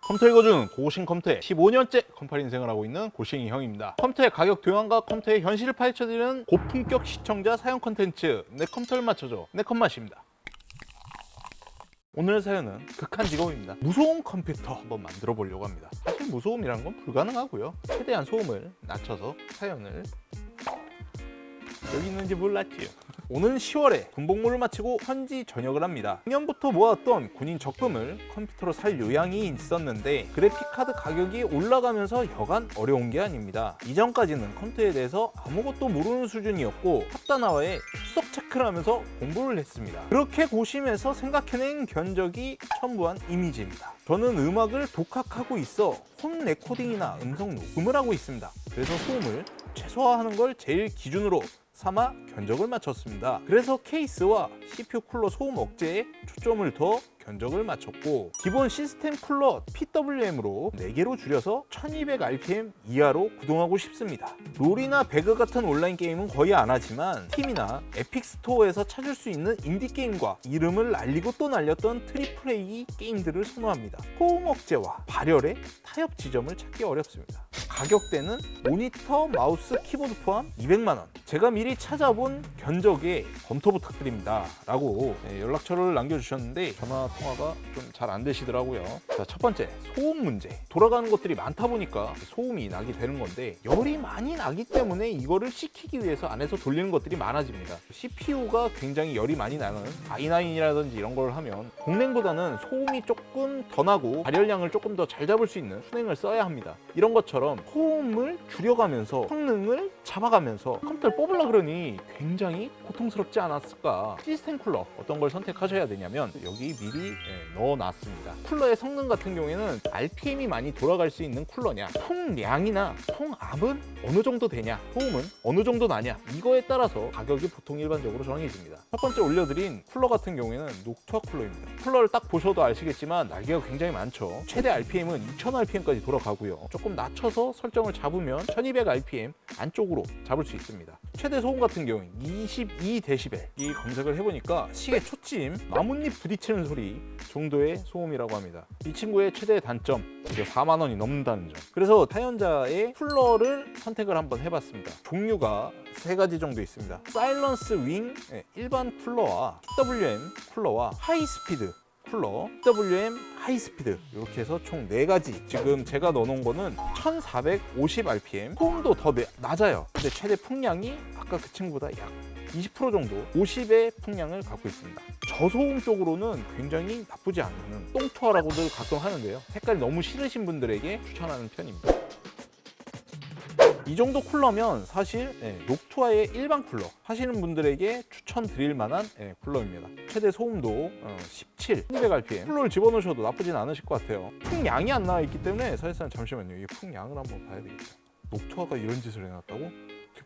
컴퓨터 읽어주는 고고싱 컴퓨터의 15년째 컴팔 인생을 하고 있는 고싱이 형입니다. 컴퓨터의 가격 교환과 컴퓨터의 현실을 파헤쳐드리는 고품격 시청자 사용 콘텐츠 내 컴퓨터를 맞춰줘 내 컴맛입니다. 오늘 사연은 극한 직업입니다. 무소음 컴퓨터 한번 만들어 보려고 합니다. 사실 무소음이란 건 불가능하고요. 최대한 소음을 낮춰서 사연을 여기 있는지 몰랐지요. 오는 10월에 군복무를 마치고 현지 전역을 합니다. 작년부터 모았던 군인 적금을 컴퓨터로 살 요량이 있었는데 그래픽카드 가격이 올라가면서 여간 어려운 게 아닙니다. 이전까지는 컴퓨터에 대해서 아무것도 모르는 수준이었고 합다나와의 출석 체크를 하면서 공부를 했습니다. 그렇게 고심해서 생각해낸 견적이 첨부한 이미지입니다. 저는 음악을 독학하고 있어 홈 레코딩이나 음성 녹음을 하고 있습니다. 그래서 소음을 최소화하는 걸 제일 기준으로 삼아 견적을 맞췄습니다. 그래서 케이스와 CPU 쿨러 소음 억제에 초점을 둬 견적을 맞췄고 기본 시스템 쿨러 PWM으로 4개로 줄여서 1200rpm 이하로 구동하고 싶습니다. 롤이나 배그 같은 온라인 게임은 거의 안 하지만 팀이나 에픽 스토어에서 찾을 수 있는 인디 게임과 이름을 날리고 또 날렸던 트리플 A 게임들을 선호합니다. 소음 억제와 발열의 타협 지점을 찾기 어렵습니다. 가격대는 모니터, 마우스, 키보드 포함 200만 원. 제가 미리 찾아본 견적에 검토 부탁드립니다. 라고 연락처를 남겨주셨는데 전화 통화가 좀 잘 안 되시더라고요. 자, 첫 번째, 소음 문제. 돌아가는 것들이 많다 보니까 소음이 나게 되는 건데 열이 많이 나기 때문에 이거를 식히기 위해서 안에서 돌리는 것들이 많아집니다. CPU가 굉장히 열이 많이 나는 i9이라든지 이런 걸 하면 공랭보다는 소음이 조금 더 나고 발열량을 조금 더 잘 잡을 수 있는 순행을 써야 합니다. 이런 것처럼 소음을 줄여가면서 성능을 잡아가면서 컴퓨터를 뽑으려 그러니 굉장히 고통스럽지 않았을까. 시스템 쿨러 어떤 걸 선택하셔야 되냐면 여기 미리 넣어놨습니다. 쿨러의 성능 같은 경우에는 RPM이 많이 돌아갈 수 있는 쿨러냐, 통량이나 통압은 어느 정도 되냐, 소음은 어느 정도 나냐, 이거에 따라서 가격이 보통 일반적으로 정해집니다. 첫 번째 올려드린 쿨러 같은 경우에는 녹투아 쿨러입니다. 쿨러를 딱 보셔도 아시겠지만 날개가 굉장히 많죠. 최대 RPM은 2000rpm까지 돌아가고요. 조금 낮춰서 설정을 잡으면 1200rpm 안쪽으로 잡을 수 있습니다. 최대 소음 같은 경우는 22dB. 이 검색을 해보니까 시계 초침, 나뭇잎 부딪히는 소리 정도의 소음이라고 합니다. 이 친구의 최대 단점, 이게 4만 원이 넘는다는 점. 그래서 사연자의 쿨러를 선택을 한번 해봤습니다. 종류가 3가지 정도 있습니다. 사일런스 윙 일반 쿨러와 PWM 쿨러와 하이스피드 쿨러, PWM 하이스피드 이렇게 해서 총 4가지. 지금 제가 넣어놓은 거는 1450rpm. 소음도 더 낮아요. 근데 최대 풍량이 아까 그 친구보다 약 20% 정도 50의 풍량을 갖고 있습니다. 저소음 쪽으로는 굉장히 나쁘지 않은 똥투아라고들 가끔 하는데요. 색깔이 너무 싫으신 분들에게 추천하는 편입니다. 이 정도 쿨러면 사실 녹투아의 일반 쿨러 하시는 분들에게 추천드릴 만한 쿨러입니다. 최대 소음도 17, 1200rpm. 쿨러를 집어넣으셔도 나쁘진 않으실 것 같아요. 풍량이 안 나와 있기 때문에 사실상 잠시만요. 이 풍량을 한번 봐야 되겠다. 녹투아가 이런 짓을 해놨다고?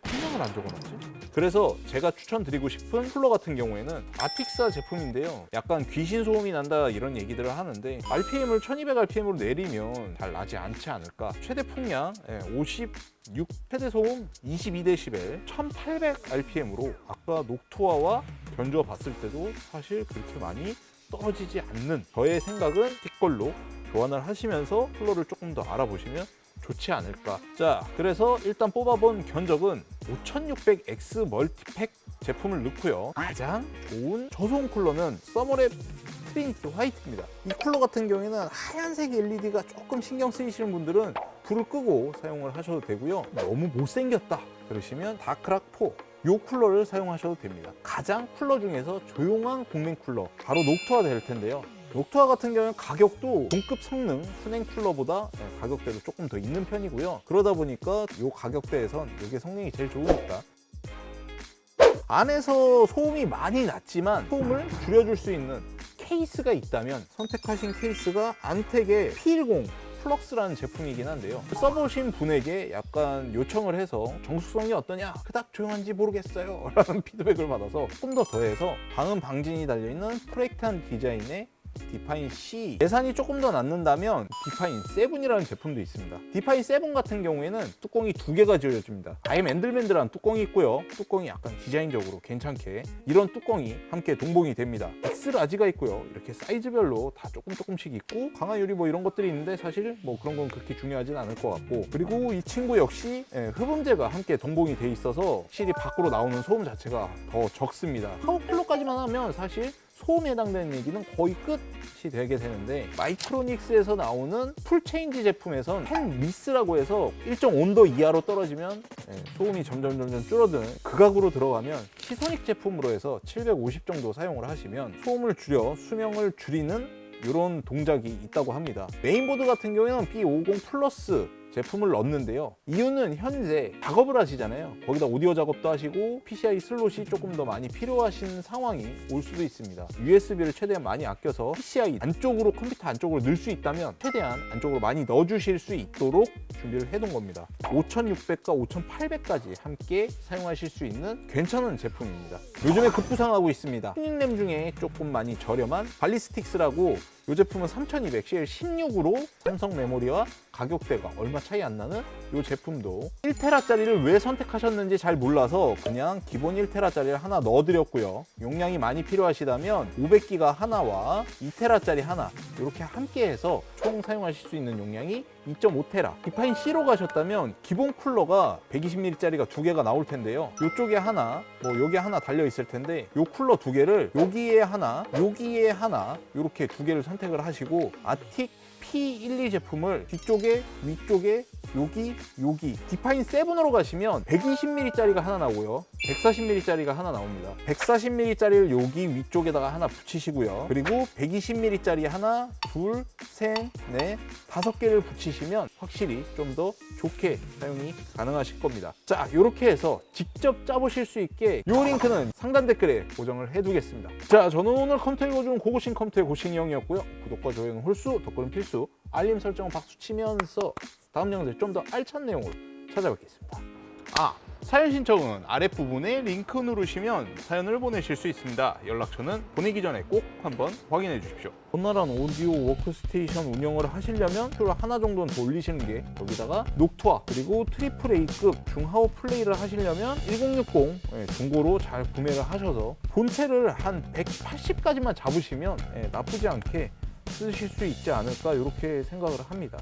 풍량을 안 적어놨지? 그래서 제가 추천드리고 싶은 쿨러 같은 경우에는 아틱사 제품인데요. 약간 귀신 소음이 난다 이런 얘기들을 하는데 RPM을 1200rpm으로 내리면 잘 나지 않지 않을까. 최대 풍량 56, 최대 소음 22dB, 1800rpm으로 아까 녹투아와 견주어 봤을 때도 사실 그렇게 많이 떨어지지 않는, 저의 생각은 이걸로 교환을 하시면서 쿨러를 조금 더 알아보시면 좋지 않을까. 자, 그래서 일단 뽑아본 견적은 5600X 멀티팩 제품을 넣고요. 가장 좋은 저소음 쿨러는 서머랩 트리니티 화이트입니다. 이 쿨러 같은 경우에는 하얀색 LED가 조금 신경 쓰이시는 분들은 불을 끄고 사용을 하셔도 되고요. 너무 못생겼다 그러시면 다크락4 이 쿨러를 사용하셔도 됩니다. 가장 쿨러 중에서 조용한 공랭 쿨러 바로 녹투아 될 텐데요. 녹투아 같은 경우는 가격도 동급 성능 순행 쿨러보다 가격대도 조금 더 있는 편이고요. 그러다 보니까 이 가격대에선 이게 성능이 제일 좋으니까. 안에서 소음이 많이 났지만 소음을 줄여줄 수 있는 케이스가 있다면 선택하신 케이스가 안텍의 P10 플럭스라는 제품이긴 한데요. 써보신 분에게 약간 요청을 해서 정수성이 어떠냐? 그닥 조용한지 모르겠어요 라는 피드백을 받아서 조금 더 더해서 방음 방진이 달려있는 프로젝트한 디자인의 디파인 C. 예산이 조금 더 남는다면 디파인 7이라는 제품도 있습니다. 디파인 7 같은 경우에는 뚜껑이 2개가 지어집니다. 아예 맨들맨들한 뚜껑이 있고요. 뚜껑이 약간 디자인적으로 괜찮게 이런 뚜껑이 함께 동봉이 됩니다. X라지가 있고요. 이렇게 사이즈별로 다 조금씩 있고 강화 유리 뭐 이런 것들이 있는데 사실 뭐 그런 건 그렇게 중요하진 않을 것 같고, 그리고 이 친구 역시 흡음재가 함께 동봉이 돼 있어서 확실히 밖으로 나오는 소음 자체가 더 적습니다. 파워쿨러까지만 하면 사실 소음에 해당되는 얘기는 거의 끝이 되게 되는데, 마이크로닉스에서 나오는 풀체인지 제품에선 펜미스라고 해서 일정 온도 이하로 떨어지면 소음이 점점 줄어드는 극악으로 들어가면, 시소닉 제품으로 해서 750 정도 사용을 하시면 소음을 줄여 수명을 줄이는 이런 동작이 있다고 합니다. 메인보드 같은 경우에는 B50 플러스 제품을 넣었는데요. 이유는 현재 작업을 하시잖아요. 거기다 오디오 작업도 하시고 PCI 슬롯이 조금 더 많이 필요하신 상황이 올 수도 있습니다. USB를 최대한 많이 아껴서 PCI 안쪽으로, 컴퓨터 안쪽으로 넣을 수 있다면 최대한 안쪽으로 많이 넣어주실 수 있도록 준비를 해둔 겁니다. 5600과 5800까지 함께 사용하실 수 있는 괜찮은 제품입니다. 요즘에 급부상하고 있습니다. 튜닝램 중에 조금 많이 저렴한 발리스틱스라고, 이 제품은 3200 CL16으로 삼성 메모리와 가격대가 얼마 차이 안 나는 이 제품도 1테라짜리를 왜 선택하셨는지 잘 몰라서 그냥 기본 1테라짜리를 하나 넣어드렸고요. 용량이 많이 필요하시다면 500기가 하나와 2테라짜리 하나 이렇게 함께 해서 총 사용하실 수 있는 용량이 2.5테라. 디파인 C로 가셨다면 기본 쿨러가 120ml짜리가 2개가 나올 텐데요. 이쪽에 하나, 뭐 여기 하나 달려 있을 텐데 이 쿨러 2개를 여기에 하나, 여기에 하나 이렇게 2개를 선택을 하시고, 아틱 P12 제품을 뒤쪽에, 위쪽에, 여기 디파인 7으로 가시면 120ml짜리가 하나 나오고요, 140ml짜리가 하나 나옵니다. 140ml짜리를 여기 위쪽에다가 하나 붙이시고요, 그리고 120ml짜리 하나, 둘, 셋, 넷, 5개를 붙이시면 확실히 좀 더 좋게 사용이 가능하실 겁니다. 자, 이렇게 해서 직접 짜보실 수 있게 이 링크는 상단 댓글에 고정을 해두겠습니다. 자, 저는 오늘 컴퓨터 읽어주는 고고싱 컴퓨터의 고싱이 형이었고요. 구독과 좋아요는 홀수, 댓글은 필수, 알림 설정은 박수 치면서 다음 영상에 좀 더 알찬 내용으로 찾아뵙겠습니다. 사연 신청은 아랫부분에 링크 누르시면 사연을 보내실 수 있습니다. 연락처는 보내기 전에 꼭 한번 확인해 주십시오. 원활한 오디오 워크스테이션 운영을 하시려면 표를 하나 정도는 더 올리시는 게, 여기다가 녹투아 그리고 트리플 A급 중하위 플레이를 하시려면 1060 중고로 잘 구매를 하셔서 본체를 한 180까지만 잡으시면 나쁘지 않게 쓰실 수 있지 않을까 이렇게 생각을 합니다.